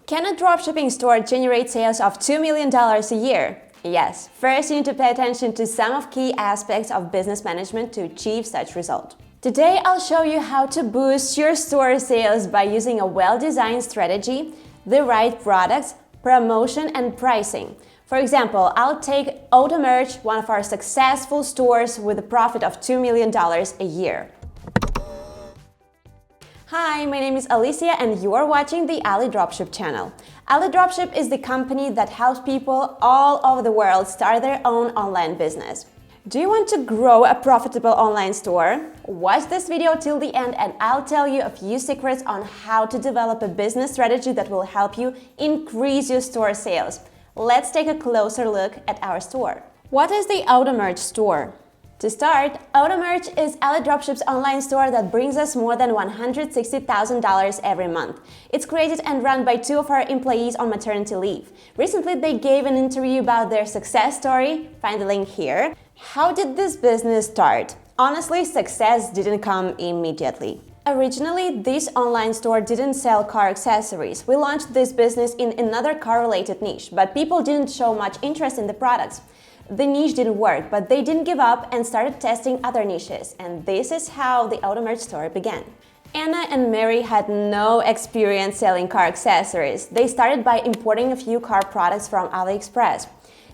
Can a dropshipping store generate sales of $2 million a year? Yes. First, you need to pay attention to some of key aspects of business management to achieve such result. Today, I'll show you how to boost your store sales by using a well-designed strategy, the right products, promotion, and pricing. For example, I'll take AutoMerch, one of our successful stores with a profit of $2 million a year. Hi, my name is Alicia and you are watching the AliDropship channel. AliDropship is the company that helps people all over the world start their own online business. Do you want to grow a profitable online store? Watch this video till the end and I'll tell you a few secrets on how to develop a business strategy that will help you increase your store sales. Let's take a closer look at our store. What is the AutoMerch store? To start, AutoMerch is AliDropship's online store that brings us more than $160,000 every month. It's created and run by two of our employees on maternity leave. Recently, they gave an interview about their success story. Find the link here. How did this business start? Honestly, success didn't come immediately. Originally, this online store didn't sell car accessories. We launched this business in another car-related niche, but people didn't show much interest in the products. The niche didn't work, but they didn't give up and started testing other niches, and this is how the AutoMerch store began. Anna and Mary had no experience selling car accessories. They started by importing a few car products from AliExpress.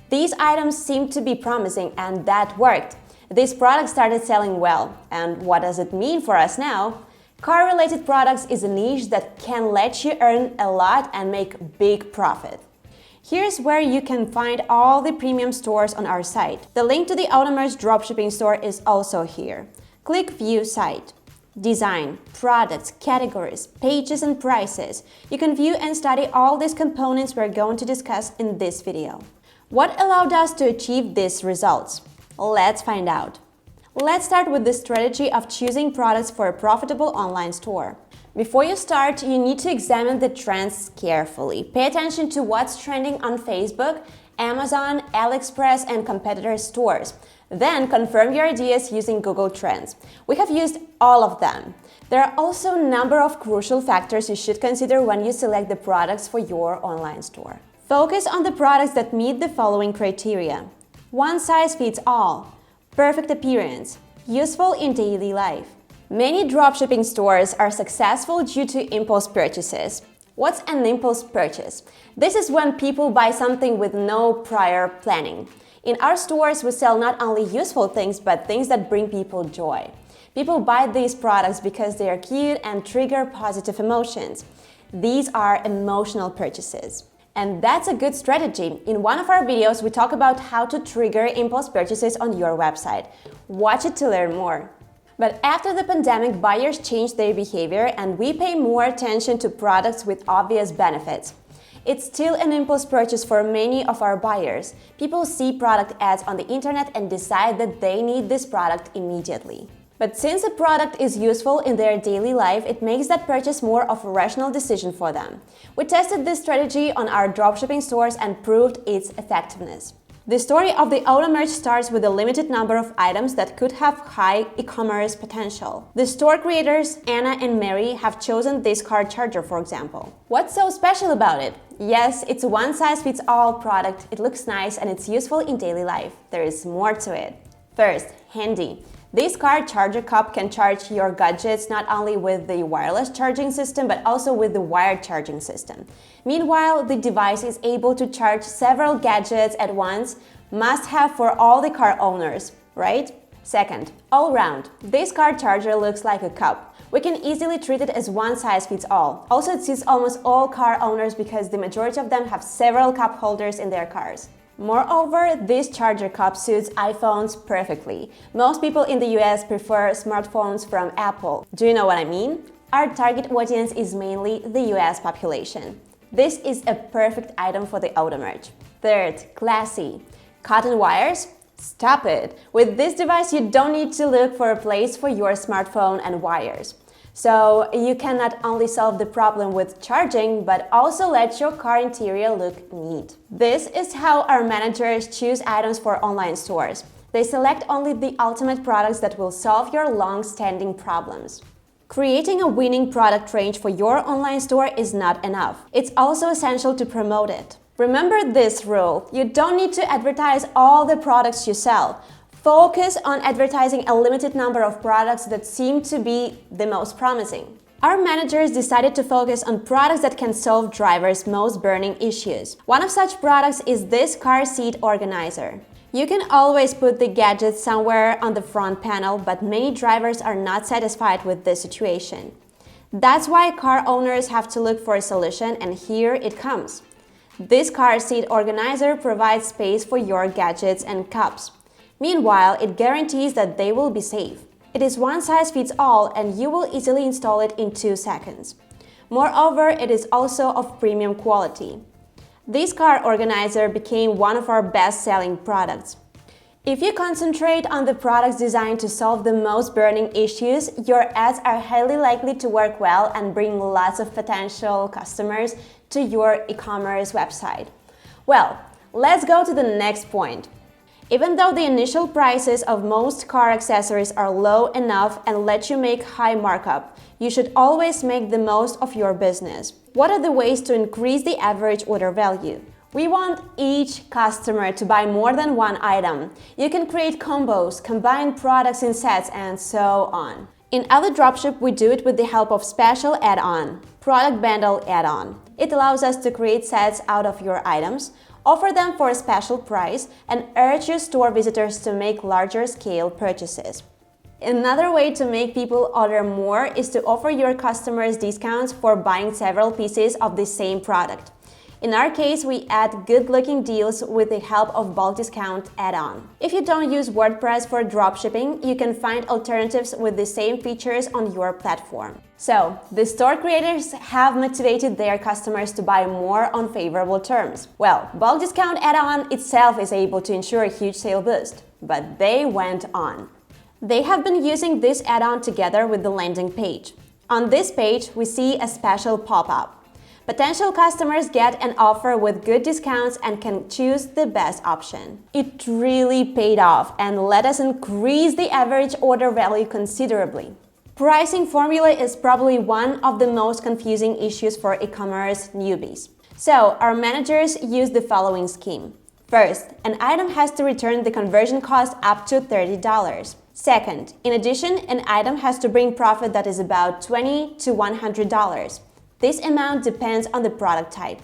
These items seemed to be promising, and that worked. These products started selling well. And what does it mean for us now? Car-related products is a niche that can let you earn a lot and make big profit. Here's where you can find all the premium stores on our site. The link to the AutoMerch dropshipping store is also here. Click View Site. Design, products, categories, pages and prices. You can view and study all these components we're going to discuss in this video. What allowed us to achieve these results? Let's find out. Let's start with the strategy of choosing products for a profitable online store. Before you start, you need to examine the trends carefully. Pay attention to what's trending on Facebook, Amazon, AliExpress, and competitor stores. Then confirm your ideas using Google Trends. We have used all of them. There are also a number of crucial factors you should consider when you select the products for your online store. Focus on the products that meet the following criteria. One size fits all. Perfect appearance. Useful in daily life. Many dropshipping stores are successful due to impulse purchases. What's an impulse purchase? This is when people buy something with no prior planning. In our stores, we sell not only useful things, but things that bring people joy. People buy these products because they are cute and trigger positive emotions. These are emotional purchases. And that's a good strategy. In one of our videos, we talk about how to trigger impulse purchases on your website. Watch it to learn more. But after the pandemic, buyers changed their behavior and we pay more attention to products with obvious benefits. It's still an impulse purchase for many of our buyers. People see product ads on the internet and decide that they need this product immediately. But since a product is useful in their daily life, it makes that purchase more of a rational decision for them. We tested this strategy on our dropshipping stores and proved its effectiveness. The story of the AutoMerch starts with a limited number of items that could have high e-commerce potential. The store creators, Anna and Mary, have chosen this car charger, for example. What's so special about it? Yes, it's a one-size-fits-all product, it looks nice and it's useful in daily life. There is more to it. First, handy. This car charger cup can charge your gadgets not only with the wireless charging system, but also with the wired charging system. Meanwhile, the device is able to charge several gadgets at once, must have for all the car owners, right? Second, all round. This car charger looks like a cup. We can easily treat it as one size fits all. Also, it suits almost all car owners because the majority of them have several cup holders in their cars. Moreover, this charger cup suits iPhones perfectly. Most people in the US prefer smartphones from Apple. Do you know what I mean? Our target audience is mainly the US population. This is a perfect item for the AutoMerch. Third, classy. Cotton wires? Stop it! With this device, you don't need to look for a place for your smartphone and wires. So you can not only solve the problem with charging, but also let your car interior look neat. This is how our managers choose items for online stores. They select only the ultimate products that will solve your long-standing problems. Creating a winning product range for your online store is not enough. It's also essential to promote it. Remember this rule: you don't need to advertise all the products you sell. Focus on advertising a limited number of products that seem to be the most promising. Our managers decided to focus on products that can solve drivers' most burning issues. One of such products is this car seat organizer. You can always put the gadget somewhere on the front panel, but many drivers are not satisfied with this situation. That's why car owners have to look for a solution, and here it comes. This car seat organizer provides space for your gadgets and cups. Meanwhile, it guarantees that they will be safe. It is one size fits all, and you will easily install it in 2 seconds. Moreover, it is also of premium quality. This car organizer became one of our best-selling products. If you concentrate on the products designed to solve the most burning issues, your ads are highly likely to work well and bring lots of potential customers to your e-commerce website. Well, let's go to the next point. Even though the initial prices of most car accessories are low enough and let you make high markup, you should always make the most of your business. What are the ways to increase the average order value? We want each customer to buy more than one item. You can create combos, combine products in sets, and so on. In AliDropship, we do it with the help of special add-on, product bundle add-on. It allows us to create sets out of your items, offer them for a special price, and urge your store visitors to make larger scale purchases. Another way to make people order more is to offer your customers discounts for buying several pieces of the same product. In our case, we add good-looking deals with the help of bulk discount add-on. If you don't use WordPress for dropshipping, you can find alternatives with the same features on your platform. So, the store creators have motivated their customers to buy more on favorable terms. Well, bulk discount add-on itself is able to ensure a huge sale boost, but they went on. They have been using this add-on together with the landing page. On this page, we see a special pop-up. Potential customers get an offer with good discounts and can choose the best option. It really paid off and let us increase the average order value considerably. Pricing formula is probably one of the most confusing issues for e-commerce newbies. So, our managers use the following scheme. First, an item has to return the conversion cost up to $30. Second, in addition, an item has to bring profit that is about $20 to $100. This amount depends on the product type.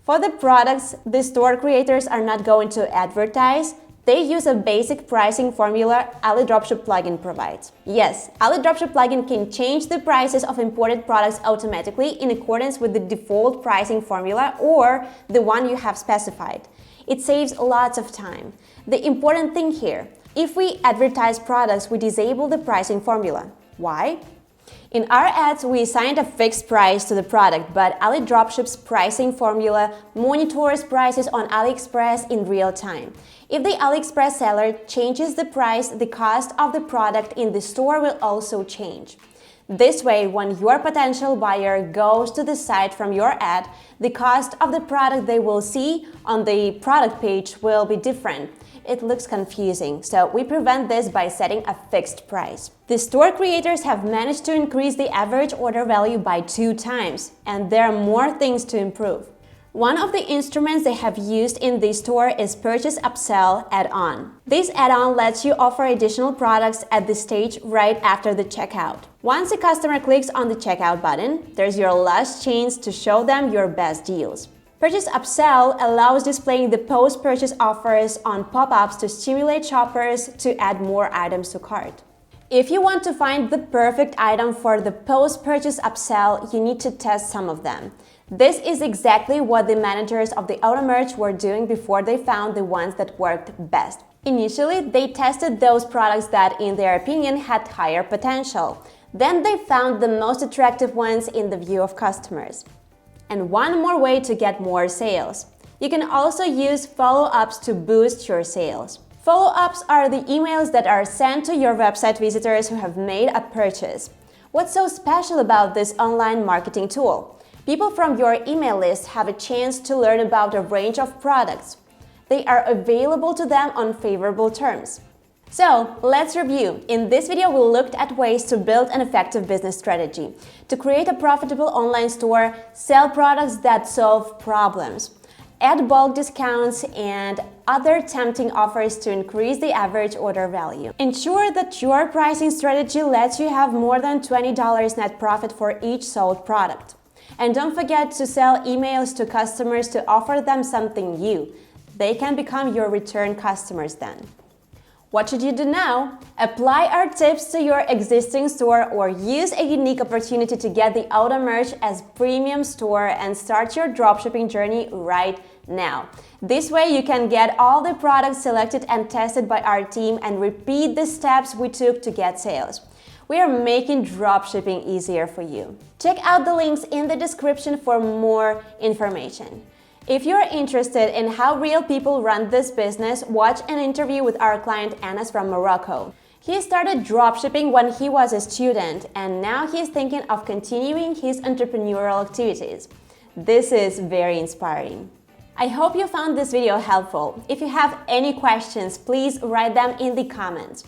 For the products the store creators are not going to advertise, they use a basic pricing formula AliDropship plugin provides. Yes, AliDropship plugin can change the prices of imported products automatically in accordance with the default pricing formula or the one you have specified. It saves lots of time. The important thing here, if we advertise products, we disable the pricing formula. Why? In our ads, we assigned a fixed price to the product, but AliDropship's pricing formula monitors prices on AliExpress in real time. If the AliExpress seller changes the price, the cost of the product in the store will also change. This way, when your potential buyer goes to the site from your ad, the cost of the product they will see on the product page will be different. It looks confusing, so we prevent this by setting a fixed price. The store creators have managed to increase the average order value by 2 times, and there are more things to improve. One of the instruments they have used in this store is Purchase Upsell add-on. This add-on lets you offer additional products at the stage right after the checkout. Once a customer clicks on the checkout button, there's your last chance to show them your best deals. Purchase Upsell allows displaying the post-purchase offers on pop-ups to stimulate shoppers to add more items to cart. If you want to find the perfect item for the post-purchase upsell, you need to test some of them. This is exactly what the managers of the AutoMerch were doing before they found the ones that worked best. Initially, they tested those products that, in their opinion, had higher potential. Then they found the most attractive ones in the view of customers. And one more way to get more sales. You can also use follow-ups to boost your sales. Follow-ups are the emails that are sent to your website visitors who have made a purchase. What's so special about this online marketing tool? People from your email list have a chance to learn about a range of products. They are available to them on favorable terms. So let's review. In this video, we looked at ways to build an effective business strategy, to create a profitable online store, sell products that solve problems, add bulk discounts and other tempting offers to increase the average order value. Ensure that your pricing strategy lets you have more than $20 net profit for each sold product. And don't forget to sell emails to customers to offer them something new. They can become your return customers then. What should you do now? Apply our tips to your existing store or use a unique opportunity to get the auto merch as premium store and start your dropshipping journey right now. This way you can get all the products selected and tested by our team and repeat the steps we took to get sales. We are making dropshipping easier for you. Check out the links in the description for more information. If you're interested in how real people run this business, watch an interview with our client Anas from Morocco. He started dropshipping when he was a student, and now he's thinking of continuing his entrepreneurial activities. This is very inspiring. I hope you found this video helpful. If you have any questions, please write them in the comments.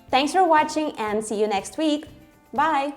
Thanks for watching and see you next week. Bye!